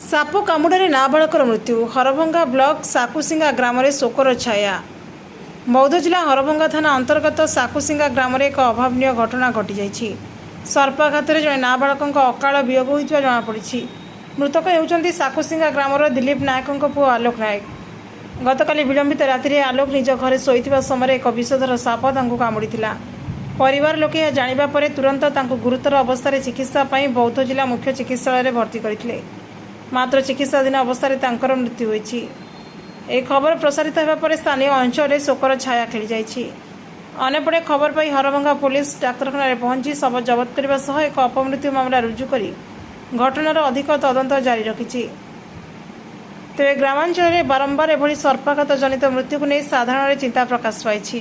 ସାପ କାମୁଡ଼ାରେ ନାବାଳକର ମୃତ୍ୟୁ। ହରଭଙ୍ଗା ବ୍ଲକ ସାକୁସିଙ୍ଗା ଗ୍ରାମରେ ଶୋକର ଛାୟା। ବୌଦ୍ଧ ଜିଲ୍ଲା ହରଭଙ୍ଗା ଥାନା ଅନ୍ତର୍ଗତ ସାକୁସିଙ୍ଗା ଗ୍ରାମରେ ଏକ ଅଭାବନୀୟ ଘଟଣା ଘଟିଯାଇଛି। ସର୍ପାଘାତରେ ଜଣେ ନାବାଳକଙ୍କ ଅକାଳ ବିୟୋଗ ହୋଇଥିବା ଜଣାପଡ଼ିଛି। ମୃତକ ହେଉଛନ୍ତି ସାକୁସିଙ୍ଗା ଗ୍ରାମର ଦିଲ୍ଲୀପ ନାୟକଙ୍କ ପୁଅ ଆଲୋକ ନାୟକ। ଗତକାଲି ବିଳମ୍ବିତ ରାତିରେ ଆଲୋକ ନିଜ ଘରେ ଶୋଇଥିବା ସମୟରେ ଏକ ବିଷଧର ସାପ ତାଙ୍କୁ କାମୁଡ଼ିଥିଲା। ପରିବାର ଲୋକେ ଏହା ଜାଣିବା ପରେ ତୁରନ୍ତ ତାଙ୍କୁ ଗୁରୁତର ଅବସ୍ଥାରେ ଚିକିତ୍ସା ପାଇଁ ବୌଦ୍ଧ ଜିଲ୍ଲା ମୁଖ୍ୟ ଚିକିତ୍ସାଳୟରେ ଭର୍ତ୍ତି କରିଥିଲେ। ମାତ୍ର ଚିକିତ୍ସାଧୀନ ଅବସ୍ଥାରେ ତାଙ୍କର ମୃତ୍ୟୁ ହୋଇଛି। ଏହି ଖବର ପ୍ରସାରିତ ହେବା ପରେ ସ୍ଥାନୀୟ ଅଞ୍ଚଳରେ ଶୋକର ଛାୟା ଖେଳିଯାଇଛି। ଅନ୍ୟପଟେ ଖବର ପାଇ ହରଭଙ୍ଗା ପୁଲିସ ଡାକ୍ତରଖାନାରେ ପହଞ୍ଚି ଶବ ଜବତ କରିବା ସହ ଏକ ଅପମୃତ୍ୟୁ ମାମଲା ରୁଜୁ କରି ଘଟଣାର ଅଧିକ ତଦନ୍ତ ଜାରି ରଖିଛି। ତେବେ ଗ୍ରାମାଞ୍ଚଳରେ ବାରମ୍ବାର ଏଭଳି ସର୍ପାଘାତ ଜନିତ ମୃତ୍ୟୁକୁ ନେଇ ସାଧାରଣରେ ଚିନ୍ତା ପ୍ରକାଶ ପାଇଛି।